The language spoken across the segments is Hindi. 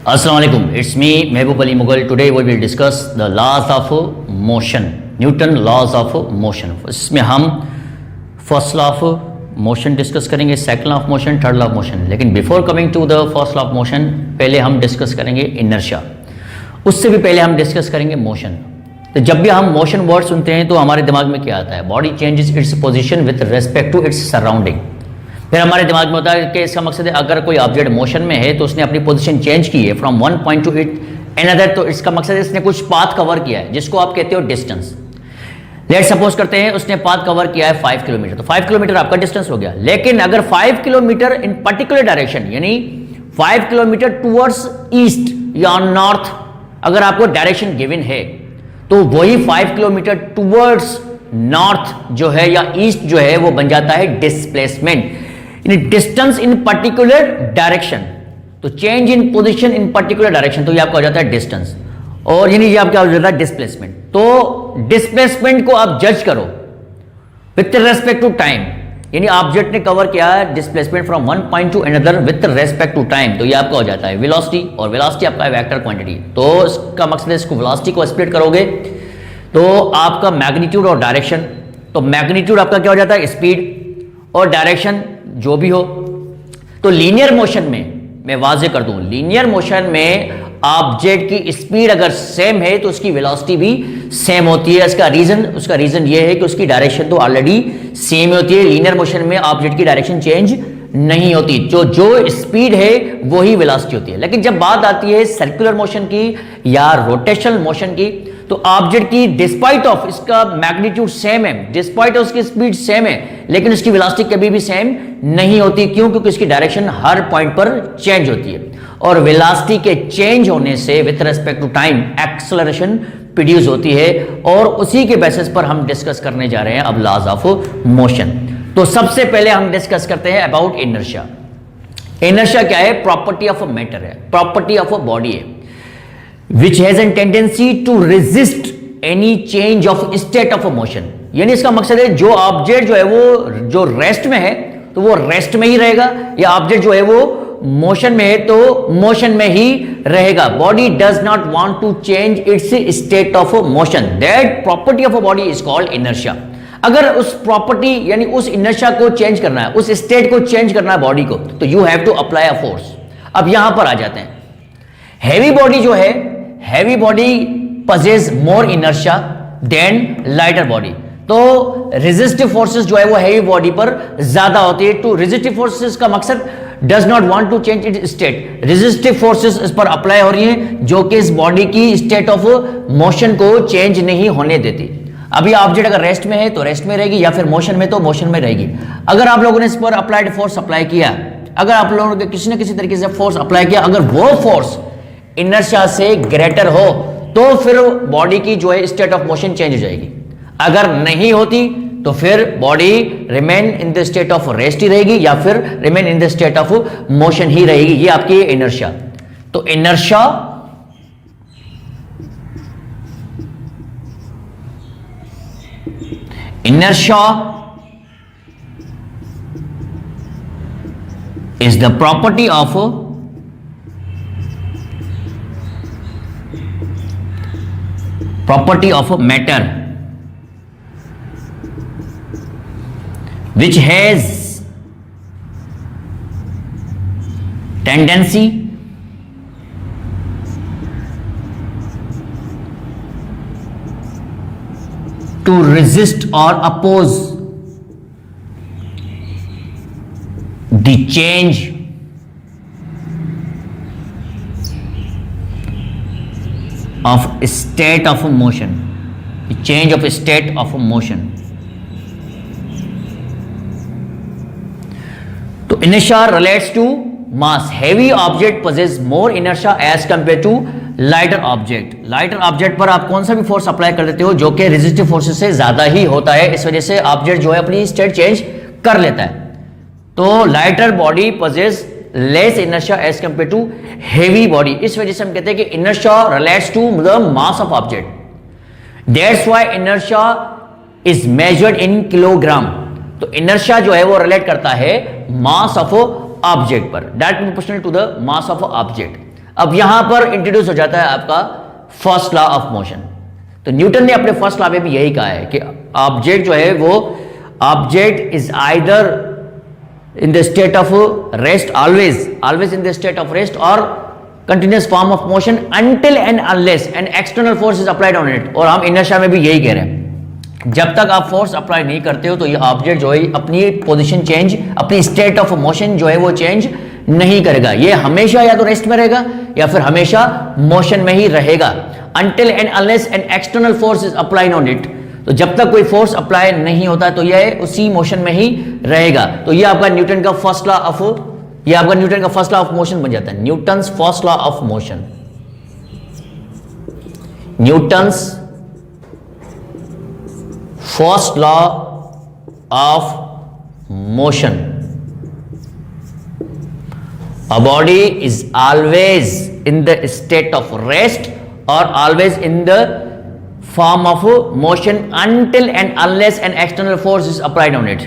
Assalamu alaikum. It's me, Mehboob Ali Mughal. Today we will discuss the laws of motion. Newton laws of motion. इसमें हम first law of motion discuss करेंगे, second law of motion, third law of motion. लेकिन before coming to the first law of motion पहले हम डिस्कस करेंगे इनर्शिया. उससे भी पहले हम डिस्कस करेंगे मोशन. तो जब भी हम मोशन वर्ड सुनते हैं तो हमारे दिमाग में क्या आता है? Body changes its position with respect to its surrounding. फिर हमारे दिमाग में होता है कि इसका मकसद है अगर कोई ऑब्जेक्ट मोशन में है तो उसने अपनी पोजीशन चेंज की है from one point to it another, तो इसका मकसद है इसने कुछ पाथ कवर किया है जिसको आप कहते हो डिस्टेंस. लेट सपोज करते हैं उसने पाथ कवर किया है 5 किलोमीटर, तो 5 किलोमीटर आपका डिस्टेंस हो गया. लेकिन अगर 5 किलोमीटर इन पर्टिकुलर डायरेक्शन यानी 5 किलोमीटर टूवर्ड्स ईस्ट या नॉर्थ अगर आपको डायरेक्शन गिवन है तो वही 5 किलोमीटर टूवर्ड्स नॉर्थ जो है या ईस्ट जो है वो बन जाता है displacement. Distance in particular direction, तो change in position in particular direction, तो ये आपका हो जाता है डिस्टेंस. और यानी ये आपका हो जाता है डिस्प्लेसमेंट. तो डिस्प्लेसमेंट को आप जज करो विथ रेस्पेक्ट टू टाइम, यानी ऑब्जेक्ट ने कवर किया है displacement from one point to another with respect to time, तो ये आपका हो जाता है वेलोसिटी. और वेलोसिटी आपका वेक्टर क्वांटिटी, तो इसका मकसद है इसको वेलोसिटी को स्प्लिट करोगे तो आपका मैग्नीट्यूड और डायरेक्शन, तो मैग्नीट्यूड आपका क्या हो जाता है? स्पीड, और डायरेक्शन जो भी हो. तो लीनियर मोशन में मैं वाजे कर दूं, लीनियर मोशन में ऑब्जेक्ट की स्पीड अगर सेम है तो उसकी वेलोसिटी भी सेम होती है. उसका रीजन ये है कि उसकी डायरेक्शन तो ऑलरेडी सेम होती है. लीनियर मोशन में ऑब्जेक्ट की डायरेक्शन चेंज नहीं होती, जो स्पीड है वही वेलोसिटी होती है. लेकिन जब बात आती है सर्कुलर मोशन की या रोटेशनल मोशन की, तो ऑब्जेक्ट की डिस्पाइट ऑफ इसका मैग्नीट्यूड सेम है, डिस्पाइट ऑफ उसकी स्पीड सेम है, लेकिन उसकी वेलोसिटी कभी भी सेम नहीं होती. क्यों? क्योंकि इसकी डायरेक्शन हर पॉइंट पर चेंज होती है. और वेलोसिटी के चेंज होने से with respect to time acceleration produce होती है. और उसी के बेसिस पर हम डिस्कस करने जा रहे हैं अब लॉज ऑफ मोशन. तो सबसे पहले हम डिस्कस करते हैं अबाउट इनर्शिया. इनर्शिया क्या है? प्रॉपर्टी ऑफ अ मैटर है, प्रॉपर्टी ऑफ अ बॉडी है which has a tendency to resist any change of state of motion. यानी इसका मकसद है जो ऑब्जेक्ट जो है वो जो रेस्ट में है तो वो रेस्ट में ही रहेगा, या ऑब्जेक्ट जो है वो मोशन में है तो मोशन में ही रहेगा. Body does not want to change its state of motion. That property of a body is called inertia. अगर उस प्रॉपर्टी यानी उस इनर्शिया को चेंज करना है, उस स्टेट को चेंज करना है बॉडी को, तो you have to apply a force. अब यहां पर आ जाते हैं. हैवी बॉडी जो है, heavy body possess more inertia than lighter body. तो रेजिस्टिव फोर्सेस जो है वो हैवी बॉडी पर ज्यादा होती है. टू रेजिस्टिव फोर्सेस का मकसद does not want to change it state. Resistive forces इस पर अप्लाई हो रही हैं जो कि इस बॉडी की स्टेट ऑफ मोशन को चेंज नहीं होने देती. अभी ऑब्जेक्ट अगर रेस्ट में है तो रेस्ट में रहेगी, या फिर मोशन में तो मोशन में रहेगी. अगर आप लोगों ने इस पर अप्लाइड फोर्स अप्लाई किया, अगर आप लोगों ने किसी न किसी तरीके से फोर्स अप्लाई किया, अगर वो फोर्स इनर्शिया से ग्रेटर हो तो फिर बॉडी की जो है स्टेट ऑफ मोशन चेंज हो जाएगी. अगर नहीं होती तो फिर body remain in the state of rest ही रहेगी, या फिर remain in the state of motion ही रहेगी. ये आपकी इनर्शिया. तो inertia is the property of matter which has tendency to resist or oppose the change of state of motion. The change of state of motion. तो inertia relates to mass. Heavy object possess more inertia as compared to lighter object. Lighter object पर आप कौन सा भी फोर्स अप्लाई कर देते हो जो कि रेजिस्टिव फोर्सेस से ज्यादा ही होता है, इस वजह से ऑब्जेक्ट जो है अपनी स्टेट चेंज कर लेता है. तो lighter body possess less inertia as compare to heavy body. इस वजह से हम कहते हैं कि inertia relates to the mass of object. That's why inertia is measured in kilogram. तो इनर्शिया जो है वो रिलेट करता है मास ऑफ ऑब्जेक्ट पर, direct proportional to the mass of object. अब यहां पर इंट्रोड्यूस हो जाता है आपका फर्स्ट लॉ ऑफ मोशन। तो न्यूटन ने अपने फर्स्ट लॉ में भी यही कहा है कि ऑब्जेक्ट जो है वो object is either in the state of rest, always in the state of rest और continuous form of motion until and unless an external force is applied on it। और हम इनर्शिया में भी यही कह रहे हैं, जब तक आप फोर्स अप्लाई नहीं करते हो तो ये ऑब्जेक्ट जो है अपनी पोजीशन चेंज, अपनी स्टेट ऑफ मोशन जो है वो चेंज नहीं करेगा। ये हमेशा या तो रेस्ट में रहेगा या फिर हमेशा मोशन में ही रहेगा। until and unless an external force is applied on it। तो जब तक कोई फोर्स अप्लाई नहीं होता तो यह उसी मोशन में ही रहेगा। तो ये आपका न्यूटन का फर्स्ट लॉ ऑफ, ये आपका न्यूटन का फर्स्ट लॉ ऑफ मोशन बन जाता है। Newton's first law of motion, Newton's first law of motion. A body is always in the state of rest or always in the form of motion until and unless an external force is applied on it।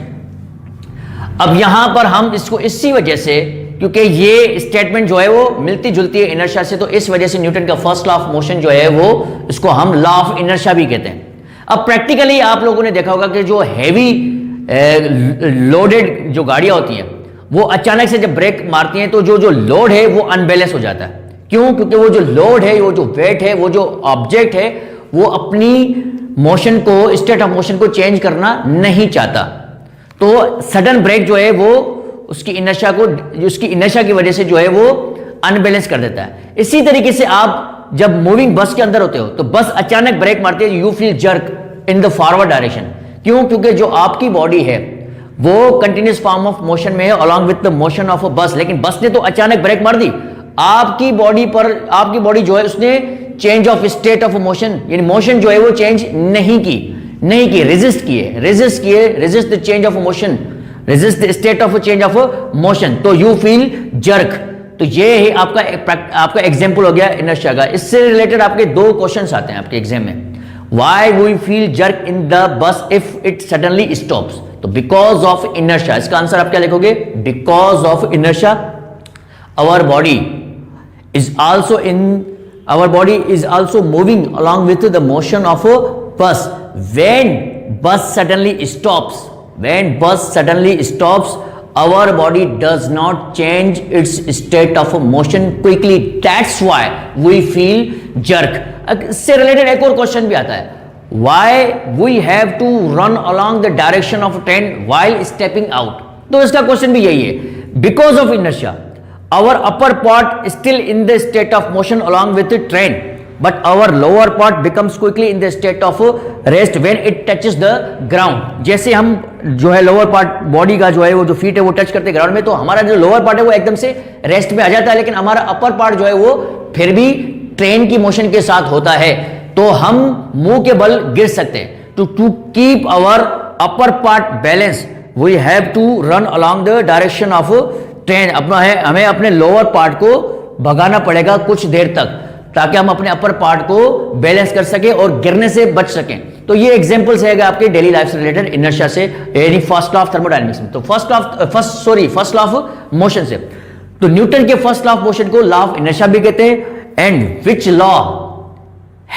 अब यहां पर हम इसको इसी वजह से, क्योंकि ये स्टेटमेंट जो है वो मिलती जुलती है इनर्शिया से, तो इस वजह से न्यूटन का फर्स्ट लॉ ऑफ मोशन जो है वो इसको हम लॉ ऑफ इनर्शिया भी कहते हैं। अब प्रैक्टिकली आप लोगों ने देखा होगा कि जो हैवी लोडेड जो गाड़ियां होती हैं वो अचानक से जब ब्रेक मारती हैं तो जो लोड है वो अनबैलेंस हो जाता है। क्यों? क्योंकि वो जो लोड है, वो जो वेट है, वो जो ऑब्जेक्ट है वो अपनी मोशन को, स्टेट ऑफ मोशन को चेंज करना नहीं चाहता। तो सडन ब्रेक जो है वो उसकी इनर्शिया की वजह से जो है वो अनबैलेंस कर देता है। इसी तरीके से आप जब मूविंग बस के अंदर होते हो तो बस अचानक ब्रेक मारती है, you feel jerk in the forward direction. क्यों? क्योंकि जो आपकी बॉडी है वो कंटिन्यूस फॉर्म ऑफ मोशन में है along with the motion of a बस, लेकिन बस ने तो अचानक ब्रेक मार द आपकी बॉडी जो है उसने change of state of motion, यानी मोशन जो है वो चेंज नहीं की, resist the change of motion, resist the state of change of motion, तो यू फील जर्क। तो ये है आपका एग्जांपल हो गया इनर्शिया का। इससे रिलेटेड आपके दो क्वेश्चंस आते हैं आपके एग्जाम में। Why we feel jerk in the bus if it suddenly stops? तो बिकॉज ऑफ इनर्शिया। इसका आंसर आप क्या लिखोगे? Because of inertia our body is also moving along with the motion of a bus. When bus suddenly stops, our body does not change its state of motion quickly. That's why we feel jerk. इससे रिलेटेड एक और क्वेश्चन भी आता है, why we have to run along the direction of train while stepping out? तो इसका क्वेश्चन भी यही है, because of inertia our upper part is still in the state of motion along with the train, but our lower part becomes quickly in the state of rest when it touches the ground। जैसे हम जो है लोअर पार्ट बॉडी का जो है वो जो फीट है वो टच करते ग्राउंड में, तो हमारा जो लोअर पार्ट है वो एकदम से रेस्ट में आ जाता है, लेकिन हमारा अपर पार्ट जो है वो फिर भी ट्रेन की मोशन के साथ होता है, तो हम मुंह के बल गिर सकते हैं। To keep our upper part balance we have to run along the direction of train. अपना है, हमें अपने लोअर पार्ट को भगाना पड़ेगा कुछ देर तक, ताकि हम अपने अपर पार्ट को बैलेंस कर सके और गिरने से बच सकें। तो ये एग्जांपल्स है आपके डेली लाइफ से रिलेटेड इनर्शिया से, यानी फर्स्ट लॉ ऑफ थर्मोडायनेमिक्स में। तो फर्स्ट लॉ ऑफ मोशन से, तो न्यूटन के फर्स्ट लॉ ऑफ मोशन को लॉ ऑफ इनर्शिया भी कहते हैं। And which law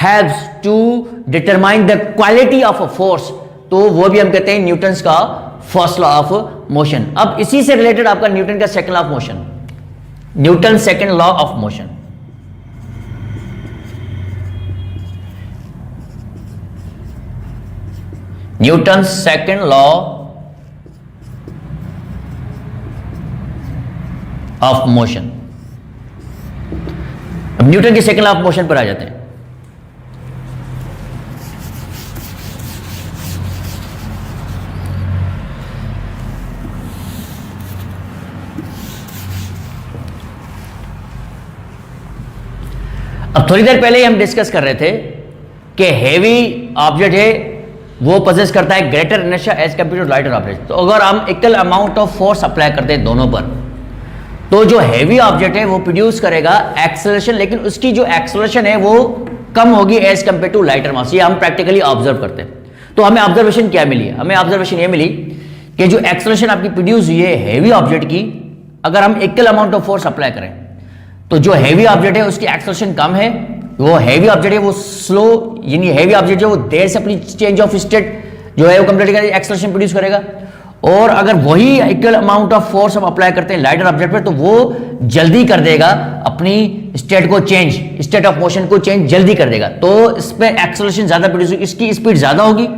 haves to determine the quality of a force, तो वो भी हम कहते हैं न्यूटन का फर्स्ट लॉ ऑफ मोशन। अब इसी से रिलेटेड आपका न्यूटन का second law of motion, Newton second law of motion. Newton second law of motion. अब न्यूटन के सेकंड लॉ ऑफ मोशन पर आ जाते हैं। अब थोड़ी देर पहले ही हम डिस्कस कर रहे थे कि हैवी ऑब्जेक्ट है वो पोजेस करता है greater inertia as compare to lighter object. तो अगर हम equal amount of force apply करते हैं दोनों पर, तो जो हैवी ऑब्जेक्ट है वो प्रोड्यूस करेगा एक्सेलरेशन, लेकिन उसकी जो एक्सेलरेशन है वो कम होगी एज कंपेयर टू लाइटर मास। ये हम प्रैक्टिकली ऑब्जर्व करते हैं। तो हमें ऑब्जर्वेशन क्या मिली है? हमें ऑब्जर्वेशन ये मिली कि जो एक्सेलरेशन आपकी प्रोड्यूस हुई है हैवी ऑब्जेक्ट की, अगर हम equal amount of force apply करें तो जो हैवी ऑब्जेक्ट है उसकी एक्सेलरेशन कम है, वो हैवी ऑब्जेक्ट है वो स्लो, यानी हैवी ऑब्जेक्ट जो वो देर से अपनी चेंज ऑफ स्टेट जो है वो कंप्लीट करेगा, एक्सेलरेशन प्रोड्यूस करेगा। और अगर वही इक्वल अमाउंट ऑफ फोर्स हम अप्लाई करते हैं लाइटर ऑब्जेक्ट पर, तो वो जल्दी कर देगा अपनी स्टेट को चेंज, स्टेट ऑफ मोशन को चेंज जल्दी कर देगा। तो इस पर एक्सेलरेशन ज्यादा प्रोड्यूस होगी, इसकी स्पीड ज्यादा होगी,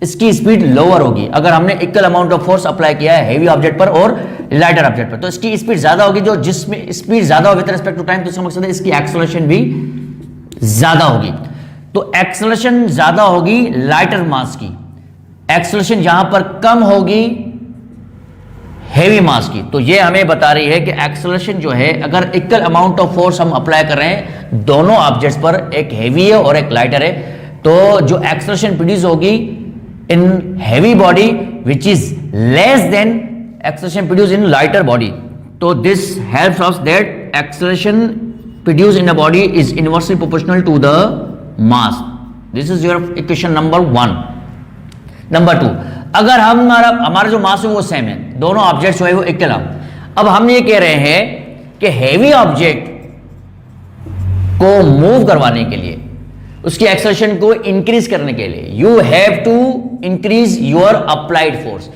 इसकी स्पीड लोअर होगी। अगर हमने equal amount of force apply किया है हैवी ऑब्जेक्ट पर और लाइटर ऑब्जेक्ट पर, तो इसकी स्पीड ज्यादा होगी। जो जिसमें स्पीड ज्यादा होगी विद रिस्पेक्ट टू टाइम, तो इसका मकसद है इसकी एक्सेलरेशन भी ज्यादा होगी। तो एक्सेलरेशन ज्यादा होगी लाइटर मास की, एक्सेलरेशन यहां पर कम होगी हेवी मास की। तो ये हमें बता रही है कि एक्सेलरेशन जो है, अगर इक्वल अमाउंट ऑफ फोर्स हम अप्लाई कर रहे हैं दोनों ऑब्जेक्ट्स पर, एक हेवी है और एक लाइटर है, तो जो एक्सेलरेशन प्रोड्यूस होगी in heavy body which is less than acceleration produce in lighter body. तो this helps us that acceleration produce in a body is inversely proportional to the mass. This is your equation number 1। Number 2, अगर हमारा जो मास है वो सेम है, दोनों ऑब्जेक्ट्स जो है वो इक्वल है। अब हम ये कह रहे हैं कि हैवी ऑब्जेक्ट को मूव करवाने के लिए, उसकी एक्सेलरेशन को इंक्रीज करने के लिए, you have to increase your applied force.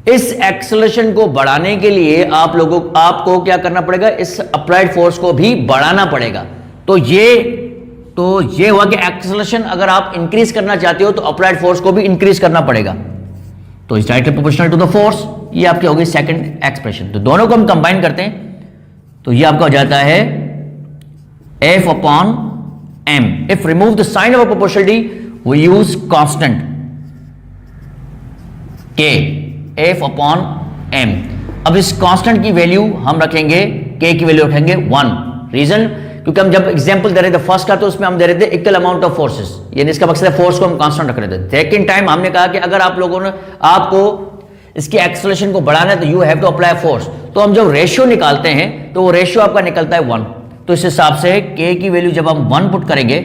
इस एक्सेलरेशन को बढ़ाने के लिए आपको क्या करना पड़ेगा, इस अप्लाइड फोर्स को भी बढ़ाना पड़ेगा। तो ये हुआ कि एक्सेलरेशन अगर आप इंक्रीज करना चाहते हो तो अप्लाइड फोर्स को भी इंक्रीज करना पड़ेगा। तो is directly proportional to the force. ये आपकी होगी सेकंड एक्सप्रेशन। तो दोनों को हम कंबाइन करते हैं तो ये आपका हो जाता है F upon m. If remove the sign of a proportionality, we use constant K, F upon m. अब इस कांस्टेंट की वैल्यू हम रखेंगे, K की वैल्यू रखेंगे 1। रीजन, क्योंकि हम जब एग्जांपल दे रहे थे फर्स्ट का, तो उसमें हम दे रहे थे इक्वल अमाउंट ऑफ फोर्सेस, यानी इसका मकसद है फोर्स को हम कांस्टेंट रख रहे थे। सेकंड टाइम हमने कहा कि अगर आप लोगों ने आपको इसकी एक्सेलरेशन को बढ़ाना है तो you have to apply force. तो हम जब रेशियो निकालते हैं तो वो रेशियो आपका निकलता है 1। तो इस हिसाब से K की वैल्यू जब हम 1 पुट करेंगे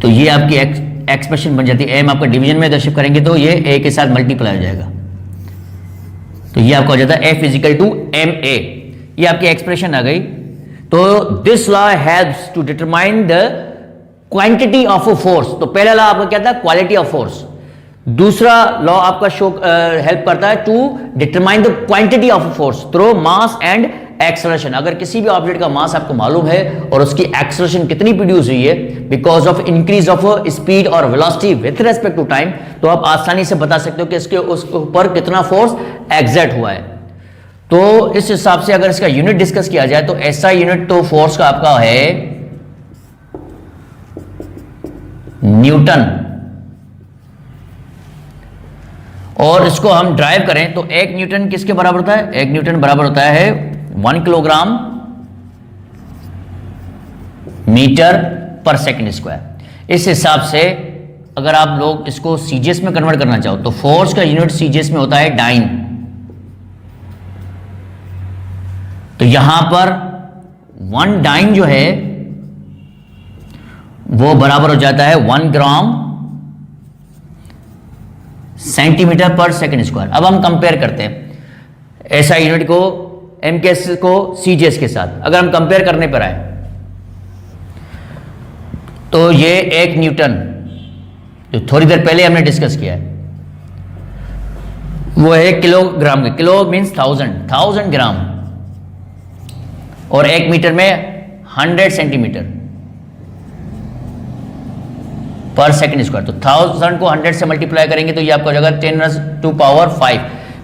तो ये आपकी एक्सप्रेशन बन जाती है। m आपका डिवीजन में दर्शित करेंगे तो ये a के साथ मल्टीप्लाई हो जाएगा। तो ये आपका हो जाता है F इजिकल टू ma। ये आपकी एक्सप्रेशन आ गई। तो this law helps to determine the quantity of a force. तो पहला लॉ आपका क्या था, क्वालिटी ऑफ फोर्स। दूसरा लॉ आपका शो हेल्प करता है to determine the quantity of force through mass and acceleration. अगर किसी भी ऑब्जेक्ट का मास आपको मालूम है और उसकी एक्सेलरेशन कितनी प्रोड्यूस हुई है because of increase of speed और velocity with respect to time, तो आप आसानी से बता सकते हो कि इसके उसके ऊपर कितना फोर्स एग्जर्ट हुआ है। तो इस हिसाब से अगर इसका यूनिट डिस्कस किया जाए तो ऐसा यूनिट तो फोर्स का आपका है न्यूटन। और इसको हम ड्राइव करें तो 1 न्यूटन किसके बराबर होता है, 1 न्यूटन बराबर होता है 1 किलोग्राम मीटर पर सेकंड स्क्वायर। इस हिसाब से अगर आप लोग इसको सीजीएस में कन्वर्ट करना चाहो तो फोर्स का यूनिट सीजीएस में होता है डाइन। तो यहां पर 1 डाइन जो है वो बराबर हो जाता है 1 ग्राम सेंटीमीटर पर सेकंड स्क्वायर। अब हम कंपेयर करते हैं ऐसा यूनिट को एमकेएस को सीजीएस के साथ। अगर हम कंपेयर करने पर आए तो ये 1 न्यूटन जो थोड़ी देर पहले हमने डिस्कस किया है वो है किलोग्राम के, किलो मीन्स 1000 ग्राम, और 1 मीटर में 100 सेंटीमीटर पर सेकंड स्क्वायर। तो 1000 को 100 से मल्टीप्लाई करेंगे तो ये आपका हो जाएगा 10⁵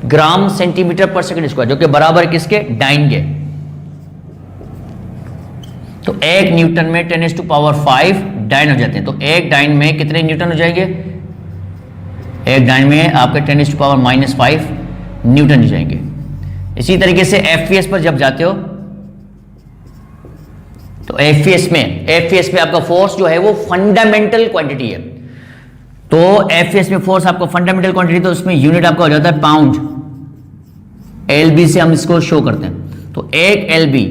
ग्राम सेंटीमीटर पर सेकंड स्क्वायर, जो कि बराबर किसके, डाइन के। तो 1 न्यूटन में 10⁵ डाइन हो जाते हैं। तो 1 डाइन में कितने न्यूटन हो जाएंगे, 1 डाइन में आपके 10⁻⁵ न्यूटन हो जाएंगे। इसी तरीके से एफपीएस पर जब जाते हो तो एफपीएस में आपका फोर्स जो है वो फंडामेंटल क्वांटिटी है। तो एफपीएस में फोर्स आपका फंडामेंटल क्वांटिटी, तो उसमें यूनिट आपका हो जाता है पाउंड। एलबी से हम इसको शो करते हैं। तो 1 एलबी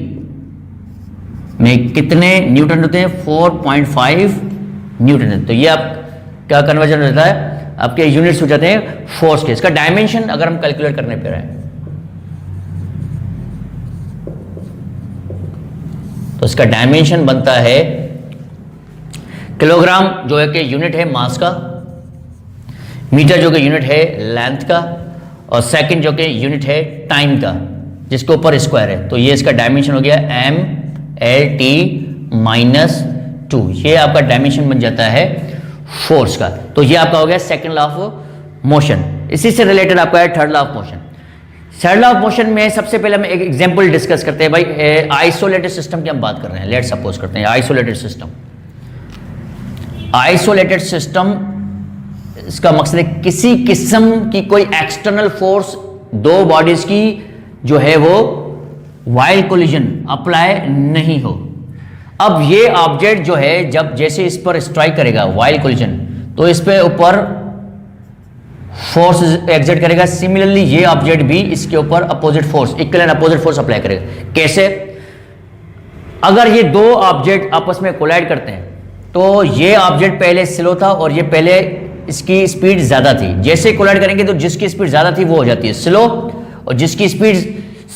में कितने न्यूटन होते हैं, 4.5 न्यूटन है। तो ये आप क्या कन्वर्जन होता है, आपके यूनिट्स हो जाते हैं फोर्स के। इसका डायमेंशन अगर हम कैलकुलेट करने पर आए उसका डायमेंशन बनता है किलोग्राम जो है कि यूनिट है मास का, मीटर जो कि यूनिट है लेंथ का, और सेकंड जो कि यूनिट है टाइम का, जिसके ऊपर स्क्वायर है। तो ये इसका डायमेंशन हो गया m/t-2। ये आपका डायमेंशन बन जाता है फोर्स का। तो ये आपका हो गया सेकंड लॉ ऑफ मोशन। इसी से रिलेटेड आपका है third law of motion. Third law of motion में सबसे पहले हम एक एग्जांपल डिस्कस करते हैं। भाई आइसोलेटेड सिस्टम की हम बात कर रहे हैं। लेट सपोज करते हैं आइसोलेटेड सिस्टम। आइसोलेटेड सिस्टम, इसका मकसद है किसी किस्म की कोई एक्सटर्नल फोर्स दो बॉडीज की जो है वो वाइल्ड कोलिजन अप्लाई नहीं हो। अब ये ऑब्जेक्ट जो है जब जैसे इस पर स्ट्राइक करेगा वाइल्ड कोलिजन, तो इस पे ऊपर फोर्स एग्जर्ट करेगा। सिमिलरली ये ऑब्जेक्ट भी इसके ऊपर opposite force, equal and opposite force apply करेगा। कैसे? अगर ये दो ऑब्जेक्ट आपस में कोलाइड करते हैं तो ये ऑब्जेक्ट पहले स्लो था और ये पहले इसकी स्पीड ज्यादा थी। जैसे कोलाइड करेंगे तो जिसकी स्पीड ज्यादा थी वो हो जाती है स्लो, और जिसकी स्पीड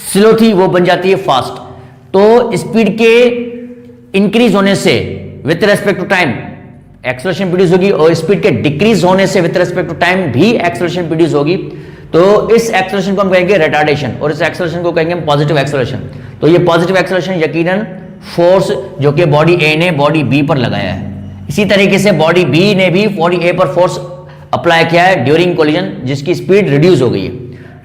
स्लो थी वो बन जाती है फास्ट। तो स्पीड के इंक्रीज होने से with respect to time acceleration produce होगी, और स्पीड के डिक्रीज होने से विथ रेस्पेक्ट टू टाइम भी एक्सेलरेशन प्रोड्यूस होगी। तो इस एक्सेलरेशन को हम कहेंगे रिटार्डेशन, और इस एक्सेलरेशन को कहेंगे पॉजिटिव एक्सेलरेशन। तो ये पॉजिटिव एक्सेलरेशन यकीनन फोर्स जो कि बॉडी ए ने बॉडी बी पर लगाया है, इसी तरीके से बॉडी बी ने भी बॉडी ए पर फोर्स अप्लाई किया है ड्यूरिंग कोलिजन, जिसकी स्पीड रिड्यूस हो गई है,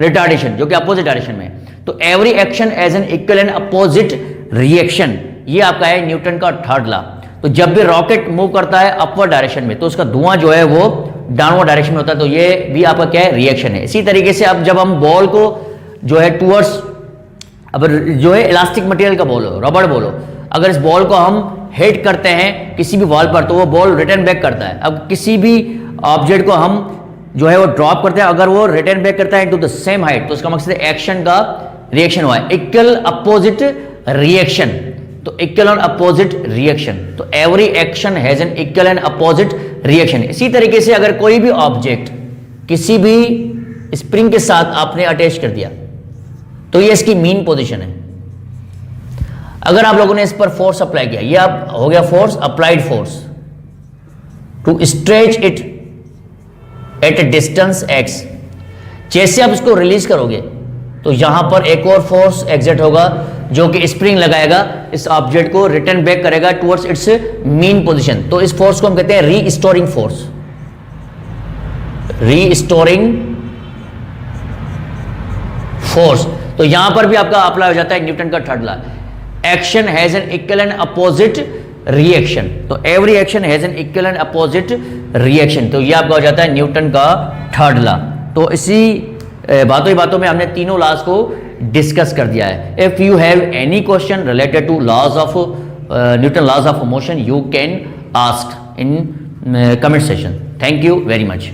रिटार्डेशन, जो कि अपोजिट डायरेक्शन में है। तो every action as an equal and opposite reaction, ये आपका है न्यूटन का थर्ड लॉ। तो जब भी रॉकेट मूव करता है अपवर्ड डायरेक्शन में तो उसका धुआं जो है वो डाउनवर्ड डायरेक्शन में होता है। तो ये भी आपका क्या है? रिएक्शन है। इसी तरीके से अब जब हम बॉल को जो है टूवर्ड्स, अब जो है इलास्टिक मटेरियल का बॉल हो, रबड़ बॉल हो, अगर इस बॉल को हम हिट करते हैं किसी भी वॉल पर तो वो बॉल रिटर्न बैक करता है। अब किसी भी ऑब्जेक्ट को हम जो है वो ड्रॉप करते हैं, अगर वो रिटर्न बैक करता है टू द सेम हाइट, तो उसका मकसद है एक्शन का रिएक्शन हुआ है, इक्वल अपोजिट रिएक्शन। तो इक्वल एंड अपोजिट रिएक्शन, तो every action has an equal and opposite reaction. इसी तरीके से अगर कोई भी ऑब्जेक्ट किसी भी स्प्रिंग के साथ आपने अटैच कर दिया तो ये इसकी मीन पोजीशन है। अगर आप लोगों ने इस पर फोर्स अप्लाई किया, ये आप हो गया force, applied force to stretch it at a distance x। जैसे आप इसको रिलीज करोगे तो यहां पर एक और फोर्स एग्जर्ट होगा जो कि स्प्रिंग लगाएगा, इस ऑब्जेक्ट को रिटर्न बैक करेगा टुवर्ड्स इट्स मीन पोजीशन। तो इस फोर्स को हम कहते हैं रीस्टोरिंग फोर्स, रीस्टोरिंग फोर्स। तो यहां पर भी आपका अप्लाई हो जाता है न्यूटन का third law, action has an equal and opposite reaction. तो every action has an equal and opposite reaction. तो ये आपका हो जाता है न्यूटन का थर्ड लॉ। तो इसी बातों ही बातों में हमने तीनों लॉज को डिस्कस कर दिया है। If you have any question related to laws of Newton laws of motion, you can ask in comment session. Thank you very much.